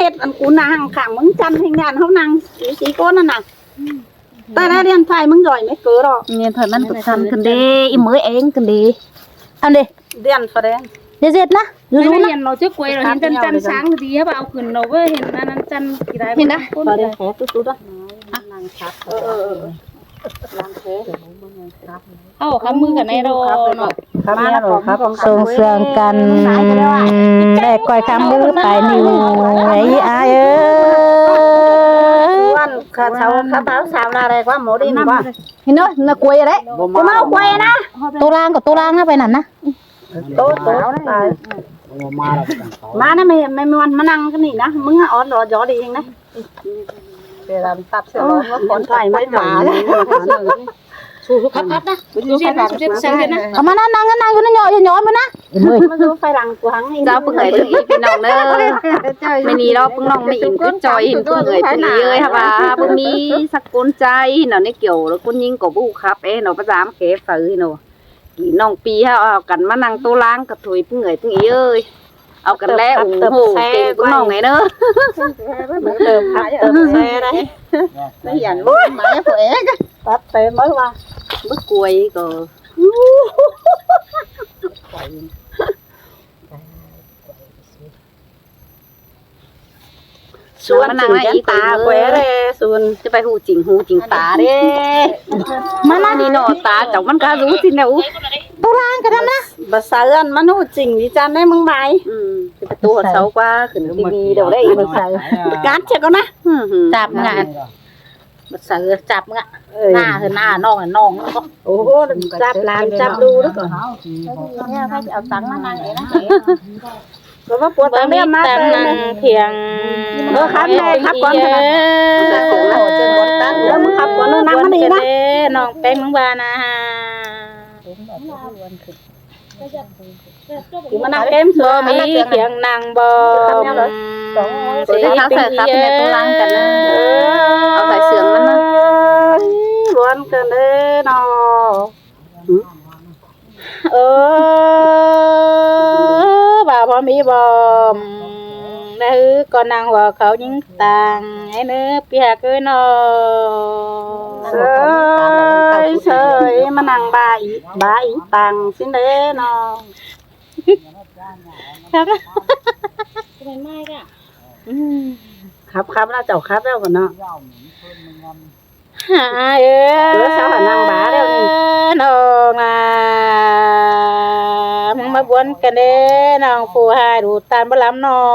ฮ็ดอันกูนางขังมึงจำให้งานเฮานางสีก้นนั่นน่ะแต่ละเรียนไฟมึงย่อยไม่เกิดหรอกเนี่ยถอยมันตกทันกันดีอีมือเองกันดีอันเดี เรียนแสดงเด็ดนะดู ไม่ นะ เห็นเราเจ้ากล้วยเราเห็นจันช้างดีครับเอาขึ้นเราเว้ยเห็นนั้นจันกี่ได้ เห็นนะ แสดงแผลตุ๊ดๆอ่ะนางชัดล้างแผล เอาคำมือกันในเราเนาะ ครับแม่หรอครับ ส่งเสริมกันแลกก้อยคำมือไปนี่ไอ้อาเอ้วันข้าเช้าข้าเช้าสาวอะไรกว่าหมูดีนะว่า เห็นเนาะน่ากลัวอะไร กูมาเอากล้วยนะ ตัวล่างกับตัวล่างนะไปนั่นนะ โตตายมานะไม่มันมานั่งกันนี่นะมึงอ่อนรอจอดีเองนะเวลาตัดเสร็จแล้วก็คนไทยไม่หมาเลยสู้ครับนะดูเสียนะเสียนะ เอามานั่งอยู่นั่นย่อมานะ มาดูไฟรังกวางเจ้าเพิ่งเอ่ยถึงอีพี่น้องเด้อไม่นี่เราเพิ่งน้องไม่อินก็จอยเห็นเพิ่งเอ่ยถึงอีเอ้ยค่ะว่าเพิ่งมีสักคนใจเนาะในเกี่ยวแล้วคนยิงก็บู้ครับเนาะประจามเคฝือเนาะน้องปีเอากันมานั่งโต๊ะล้างกับถุยเพิ่งเอ่ยถึงอีเอ้ยเอากันแล้วโอ้โหเก่งก็น้องไงเนอะเติมผักเติมแซ่ได้ไม่เห็นรู้ไหมผู้เอกตัดเต็มmớiว่าbất quỳก็ส่วนจริงจังตาแหวเลยส่วนจะไปหูจริงตาเด้มันนี่เนาะตาเจ้ามันก็รู้สินะอู้ตัวล่างกันนะ ภาษาเอื้อนมันหูจริงดิจันได้มึงใบคือประตูเสากว่าขึ้นทีวีเดี๋ยวได้อีกภาษา การเช็คก็นะ จับงานภาษาจับงะหน้าคือหน้าน้องน้องก็ โอ้โหจับลานจับดูแล้วก่อน เนี่ยเขาจะเอาตังค์มานั่งเองนะ ก็ว่าปวดตังเนี่ยมาเต็ม เพียง ครับแม่ครับก่อนเถอะแล้วมึงขับก่อนนั่งมันดีนะ น้องแป้งมึงบานะฮะ มานั่งเกมสวย มีเพียงนางบอม สีเขาใส่ซับในตัวล้างกันนะเอาใส่เสื่องมันนะ ล้วนกันเด้อเนาะ bàพ่อมีบอมนะฮือก่อนนางหัวเขายิงต่างไอ้เนื้อเปียกเอ้ยนอ เฉยมานั่งบาอีตังสิเด้อเนาะ ครับ เป็นไม้ก็ ครับแล้วเจ้าครับแล้วก่อนเนาะ หาเอ้ย สาวหานางบาแล้วนี่ น้องอ่ะมึงมาบวนกันเด้น้องผู้หายดูตานบ่ลำน้อ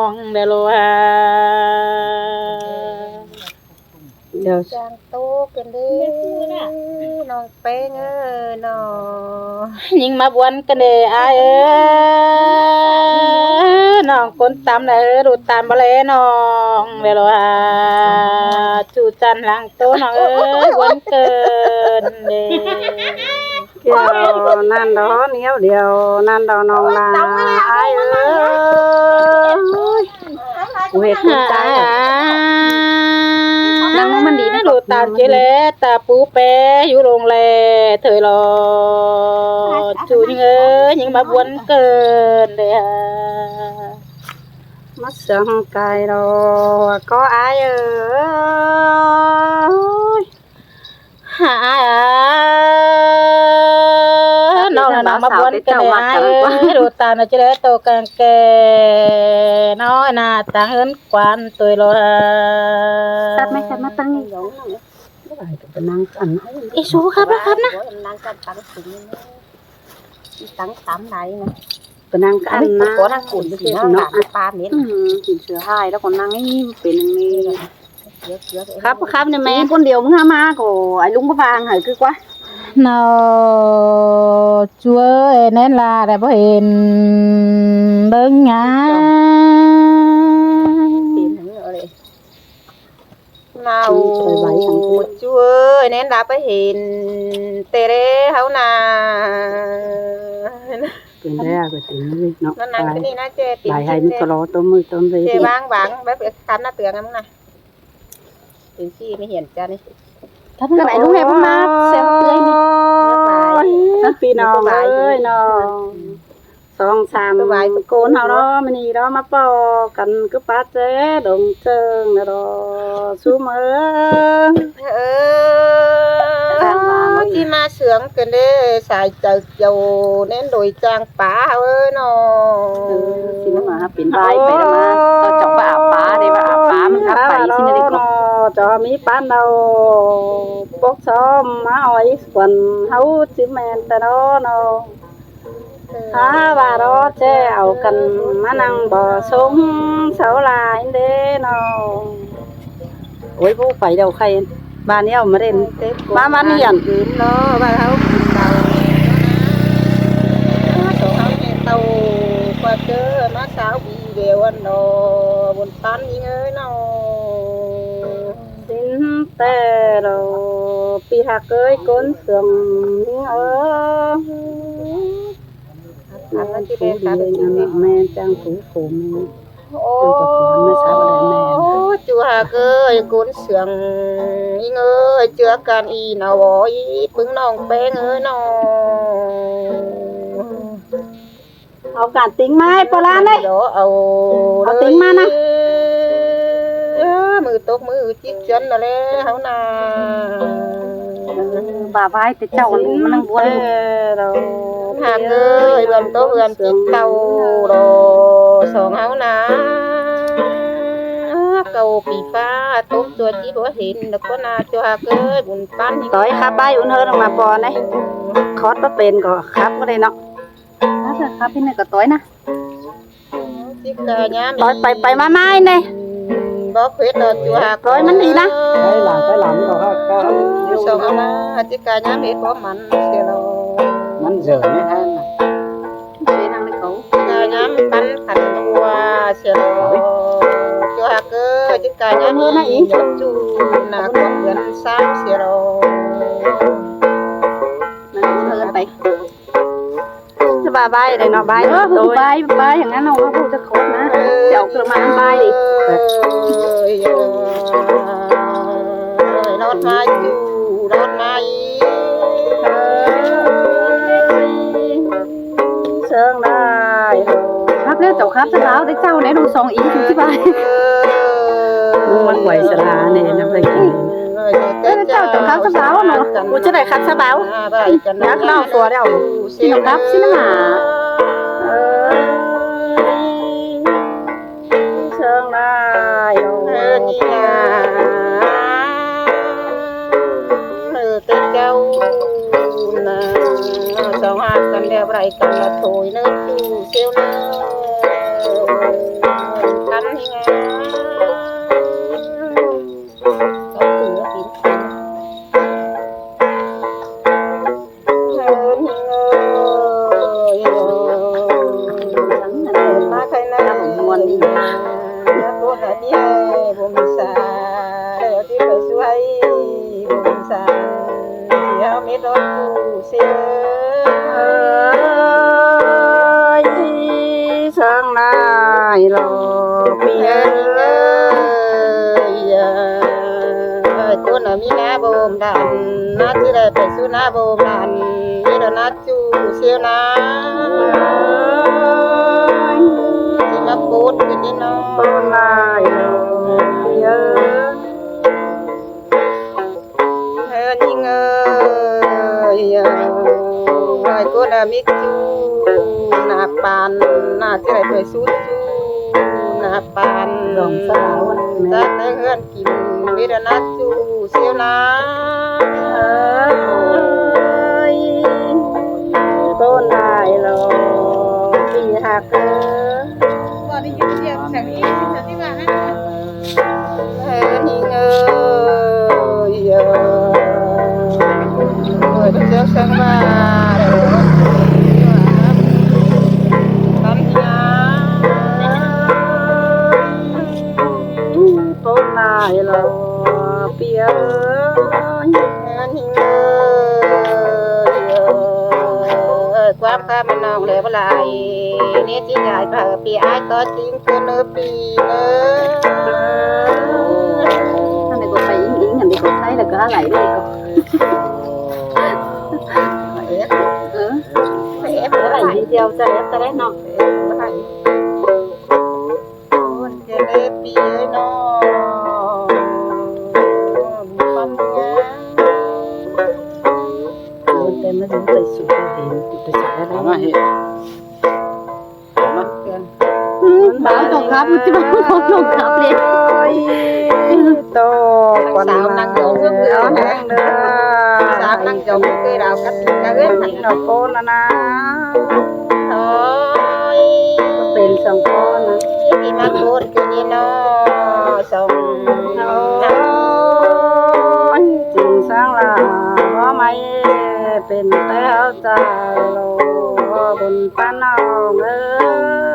งเด้อโลหะ เดี๋ยว จางโตกันเด้น้องแป้งน้อง ยิงมาบวนกันเด้อายเอ้ยน้องคนตามเด้อดูตานบ่แลน้องเด้อโลหะจูจันหลังโตน้องเอ้ยบวนเกินเด้ เดี๋ยวนั่นดอเนี้ยวเดียวนั่นดอนองลาไอ้เอ้ยกูเห็ดกูใจ นั่งมันดีนะดูตามเจเลตาปูเปอยู่โรงแรเธอรอจูยิงเอ้ยยิงมาบวนเกินเลยฮะ มัดสังไก่ดอก็ไอ้เอ้ย หาน้องนั่งมาบวนกันเลยดูตามเจเลโตกังเกน้อยหน้าต่างเอิ้นกวนตัวรอ ตัดไหมครับมาตั้งนี่ เป็นนางกัน อีชูครับนะครับนะ นางกันตั้งถึงตั้งตามไหนนะ เป็นนางกันนะ có đang cuốn cái gì nó ba miếng กินเสือหายแล้วก็นั่งนี่เป็นอย่างนี้ ครับ ครับเนี่ยแม่คนเดียวมึงหามาก็ไอ้ลุงก็วางหายคือว่า nó chúa nên là để bảo hiền đơn nhá nào chúa ơi nên đã phải hiền tê đê hấu nà เป็นแรกก็ถึงนี่เนาะ nó nằm cái này nó chê หลายให้มันก็รอต้มมือต้มเลย chê vang vang bé phải cắn nó tường em này tiền chi mới hiền cho đi ก็ไหนลูกแม่พ่อมาเซลเพื่อนนี่ พี่น้องเอ้ยน้องส 2 3โกนเฮาเนาะมื้อนี้เนาะมาปอกันคือป้าเจ้ดงเจิงนะดอซุมื้อ ที่มาเสืองกันเด้สายเจิกโยเน้นโดยจางป๋าเอ้ยเนาะ สิมาเป็นบายไปแล้วมาก็จอกว่าอาป้าได้ว่าอาป้ามันทับไปสิได้ก็ จอมีปานเราปกซ้อมมาอ้อยส่วนเฮาสิแม่นแต่เนาะเนาะว่ารอแจ้เอากันมานั่งบ่สงเสาลายเด้เนาะโอ้ยผู้ไปเดี๋ยวใครบ้านนี้เอามาเล่นมาเนียน คืนเนาะว่าเขากินเตาส่งเขาในเตาก็เจอมาสาวบีเดียวเนาะบนตันยิงเอ้ยเนาะ สินแต่เราปีหักเอ้ยก้นเสื่อมอันนั้นที่เป็นการ แม่จังผูผม โอ้จัวเกยกุนเสียงอีเงยเจือกันอีนาวอีปึ้งน้องแป้งเอ้ยน้อง เอาการติ้งไม้ปลาเลย เดี๋ยวเอาติ้งมานะ มือตกมือจิกจนอะไรเฮานา บ่าไว้แต่เจ้ามันนั่งบวน เรา หากเกยเบิ่มโตเบิ่มจิกเตาโรสองเฮานาเก่าปีฟ้าตกตัวที่บ่เห็นแล้วก็นาจัวเกยบุญปั้น ต่อยขาใบอุ่นเฮิร์มาปอนะคอสมาเป็นก็ครับก็ได้เนาะ ครับพี่นี่ก็ต้อยนะ จิกกะยาม ต่อยไปมาไม้เนี่ย บ่เผ็ดจัว ร้อยมันดีนะ ไปหลังก็ครับ สองเฮานาจิกกะยามเฮ็ดบ่มันเสียแล้ว มันเสือไม่ทัน เสียทางในเขา กะยามปั้นขันตัวเสียแล้วจัวเกยจิกกะยามอีกจูหน้าคนเดือน3เสียแล้ว นั่นเธอไป จะบาใบเลยเนาะใบ โอ้บายอย่างนั้นเราก็พูดจะครบนะเดี๋ยวกระมาบายดิ รถมาอยู่รถมาอี เชิงได้ ครับเรื่องเจ้าครับสลาวได้เจ้าไหนดูซองอีกที่บ้าน มันไหวสลาเนี่ยนะไปกิน เจ้าเจ้าครับสลาวเนาะ กูจะได้คัดสบาวนักเล่าตัวเดียว สินครับสินหา เชิงได้ เจ้าน่ะสองหากันแล้วไรกันละโถยเนื้อจูเซียวเนื้อกันยังไงก็ถือกินมาใครนะผมมวนดีนะตัวไหนนี่ผมสาที่ไปช่วยผมสาเดี๋ยวไม่รถกูเสีย เชิงได้หรอเปีย ตัวน่ะมีนาโบมดันนาที่ได้ไปสู้นาโบมดันมีดนาจูเสียวนาที่มาปูดกันนี่น้อง ต้นไม้เยอะ ยิงไอ้ตัวน่ะมีจูนาปานนาที่ได้ไปสู้จูนาปาน ดองสาว จะได้เฮือนกินมีดนาจูเสียวนา ต้นไม้หรอปีหัก ก่อนที่อยู่เดียวแสงนี้ที่ว่านั่น ยิงโอ้ยเจ้าสังมาทำยา ต้นไม้หรอเปีย ยิงความข้ามันนองเลยเวลาเนี่ยจีใหญ่เผอปีไอ้ก็จริงคือเนื้อปีเนื้อ ท่านในกฎไปอิงอย่างในกฎใช้แล้วก็อะไรด้วยก็ เอออะไรจ เดียวจะได้เนาะ คนจะได้ปีเอ้ยน้องมีความยาก แต่มันถึงไปสู่ไปเห็นไปสู่ได้ ถามว่าเฮ็ดถามว่า บ้านของครับจะมาพูดของครับเลย โตกว่านั่งยองเพื่อแห้งเด้อ สามนั่งจมเคยดาวกัดกะเว้น หันดอกโกนนะ โอ้ย เป็นสังโกนะ พี่มาโกนคือนี่น้อส่ง โอ้ยจริงสร้างละเพราะไม่เป็นแต่เอาใจโลบนป้าน้องเอ้ย